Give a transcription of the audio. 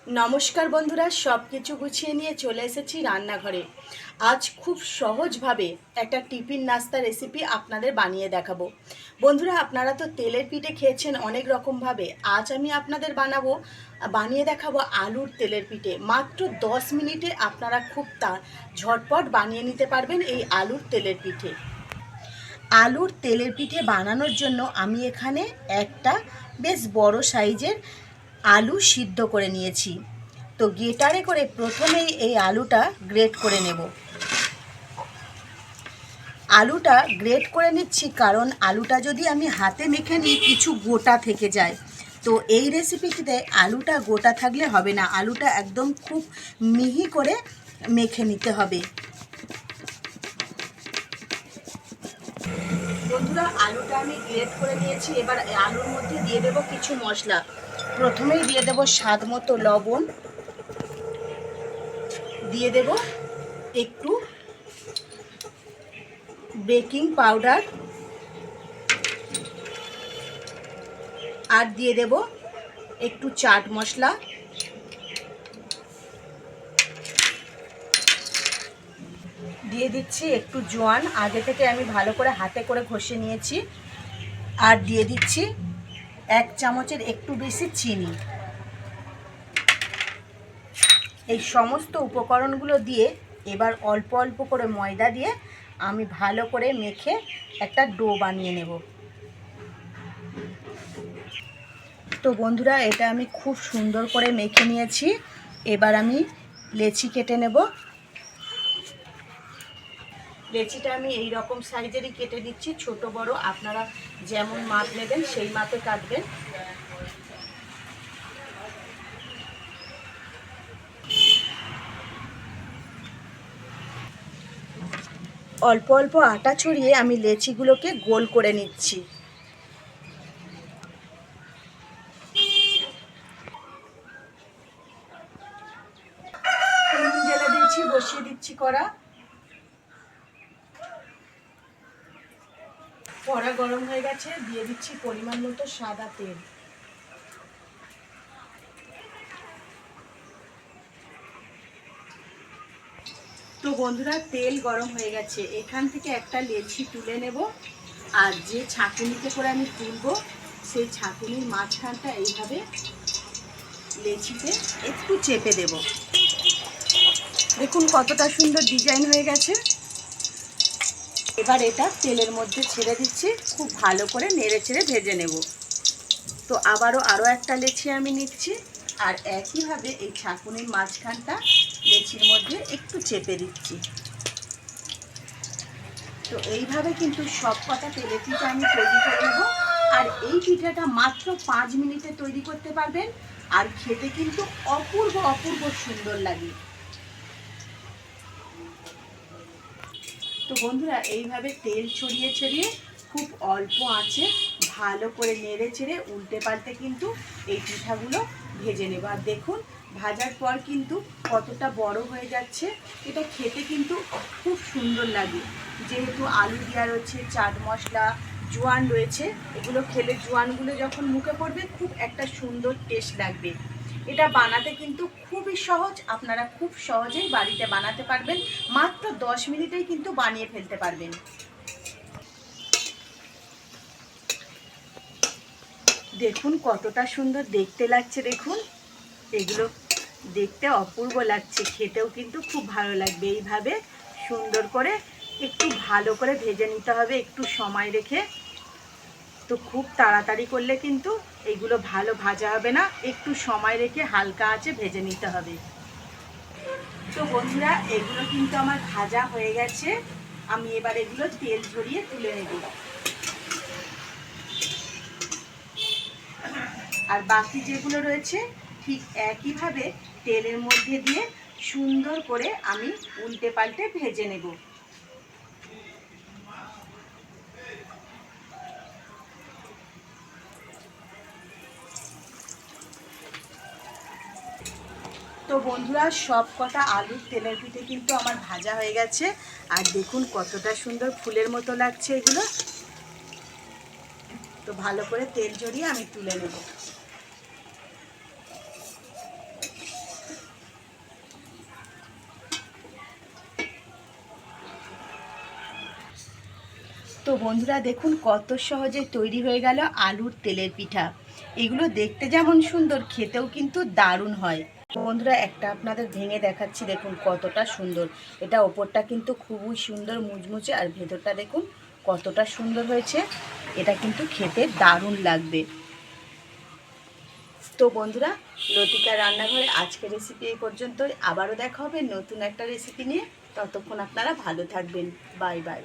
নমস্কার বন্ধুরা, সব কিছু গুছিয়ে নিয়ে চলে এসেছি রান্নাঘরে। আজ খুব সহজভাবে একটা টিফিন নাস্তা রেসিপি আপনাদের বানিয়ে দেখাবো। বন্ধুরা, আপনারা তো তেলের পিঠে খেয়েছেন অনেক রকমভাবে। আজ আমি আপনাদের বানিয়ে দেখাবো আলুর তেলের পিঠে। মাত্র 10 মিনিটে আপনারা খুব ঝটপট বানিয়ে নিতে পারবেন এই আলুর তেলের পিঠে। আলুর তেলের পিঠে বানানোর জন্য আমি এখানে একটা বেশ বড় সাইজের আলু সিদ্ধ করে নিয়েছি। তো গ্রেটারে করে প্রথমেই এই আলুটা গ্রেট করে নেব। আলুটা গ্রেট করে নিচ্ছি কারণ আলুটা যদি আমি হাতে মেখে নিই কিছু গোটা থেকে যায়। তো এই রেসিপিটিতে আলুটা গোটা থাকলে হবে না, আলুটা একদম খুব মিহি করে মেখে নিতে হবে। বন্ধুরা, আলুটা আমি গ্রেট করে নিয়েছি। এবার আলুর মধ্যে দিয়ে দেব কিছু মশলা। প্রথমেই দিয়ে দেব স্বাদ মতো লবণ, দিয়ে দেব একটু বেকিং পাউডার, আর দিয়ে দেব একটু চাট মশলা, দিয়ে দিচ্ছি একটু জোয়ান, আগে থেকে আমি ভালো করে হাতে করে ঘষে নিয়েছি, আর দিয়ে দিচ্ছি 1 চামচের একটু বেশি চিনি। এই সমস্ত উপকরণগুলো দিয়ে এবার অল্প অল্প করে ময়দা দিয়ে আমি ভালো করে মেখে একটা ডো বানিয়ে নেব। তো বন্ধুরা, এটা আমি খুব সুন্দর করে মেখে নিয়েছি। এবার আমি লেচি কেটে নেব। লেচিটা আমি এই রকম সাইজেরই কেটে দিচ্ছি, ছোট বড় আপনারা যেমন মাপ নেবেন সেই মাপে কাটবেন। অল্প অল্প আটা ছড়িয়ে আমি লেচিগুলোকে গোল করে নিচ্ছি। উনুন জ্বেলে দিয়েছি, বসিয়ে দিচ্ছি কড়া। কড়া গরম হয়ে গেছে, দিয়ে দিচ্ছি পরিমাণ মতো সাদা তেল। তো বন্ধুরা, তেল গরম হয়ে গেছে, এখান থেকে একটা লেচি তুলে নেব। আর যে ছাঁকুনিতে করে আমি তুলব সেই ছাঁকুনির মাঝখানটা এইভাবে লেচিতে একটু চেপে দেব। দেখুন কতটা সুন্দর ডিজাইন হয়ে গেছে। এবার এটা তেলের মধ্যে ছেড়ে দিচ্ছি, খুব ভালো করে নেড়ে চেড়ে ভেজে নেব। তো আরও একটা লেচি আমি নিচ্ছি, আর একইভাবে এই ছাঁকুনির মাঝখানটা লেচির মধ্যে একটু চেপে দিচ্ছি। তো এইভাবে কিন্তু সব কটা তেলের পিঠা আমি তৈরি করে নেব। আর এই পিঠাটা মাত্র 5 মিনিটে তৈরি করতে পারবেন, আর খেতে কিন্তু অপূর্ব অপূর্ব সুন্দর লাগে। তো বন্ধুরা, এইভাবে তেল ছড়িয়ে ছড়িয়ে খুব অল্প আঁচে ভালো করে নেড়ে চেড়ে উল্টে পাল্টে কিন্তু এই পিঠাগুলো ভেজে নেব। আর দেখুন ভাজার পর কিন্তু কতটা বড় হয়ে যাচ্ছে। এটা খেতে কিন্তু খুব সুন্দর লাগে, যেহেতু আলু দেওয়া রয়েছে, চাট মশলা, জোয়ান রয়েছে। এগুলো খেলে জোয়ানগুলো যখন মুখে পড়বে খুব একটা সুন্দর টেস্ট লাগবে। এটা বানাতে কিন্তু খুবই সহজ, আপনারা খুব সহজেই বাড়িতে বানাতে পারবেন। মাত্র 10 মিনিটেই কিন্তু বানিয়ে ফেলতে পারবেন। দেখুন কতটা সুন্দর দেখতে লাগছে। দেখুন এগুলো দেখতে অপূর্ব লাগছে, খেতেও কিন্তু খুব ভালো লাগবে। এইভাবে সুন্দর করে একটু ভালো করে ভেজে নিতে হবে, একটু সময় রেখে। তো খুব তাড়াতাড়ি করলে কিন্তু এইগুলো ভালো ভাজা হবে না, একটু সময় রেখে হালকা আঁচে ভেজে নিতে হবে। তো বন্ধুরা, এগুলো কিন্তু আমার ভাজা হয়ে গেছে। আমি এবার এগুলো তেল ঝরিয়ে তুলে নেব। আর বাকি যেগুলো রয়েছে ঠিক একইভাবে তেলের মধ্যে দিয়ে সুন্দর করে আমি উল্টে পাল্টে ভেজে নেব। তো বন্ধুরা, সব কটা আলুর তেলের পিঠে কিন্তু আমার ভাজা হয়ে গেছে। আর দেখুন কতটা সুন্দর ফুলের মতো লাগছে এগুলো। তো ভালো করে তেল ঝরিয়ে আমি তুলে নেব। বন্ধুরা দেখুন কত সহজে তৈরি হয়ে গেল আলুর তেলের পিঠা। এগুলো দেখতে যেমন সুন্দর, খেতেও কিন্তু দারুণ হয়। বন্ধুরা একটা আপনাদের ভেঙে দেখাচ্ছি, দেখুন কতটা সুন্দর। এটা ওপরটা কিন্তু খুবই সুন্দর মুচমুচে, আর ভেতরটা দেখুন কতটা সুন্দর হয়েছে। এটা কিন্তু খেতে দারুণ লাগবে। তো বন্ধুরা, লতিকা রান্নাঘরে আজকের রেসিপি এই পর্যন্তই। আবারও দেখা হবে নতুন একটা রেসিপি নিয়ে। ততক্ষণ আপনারা ভালো থাকবেন। Bye bye.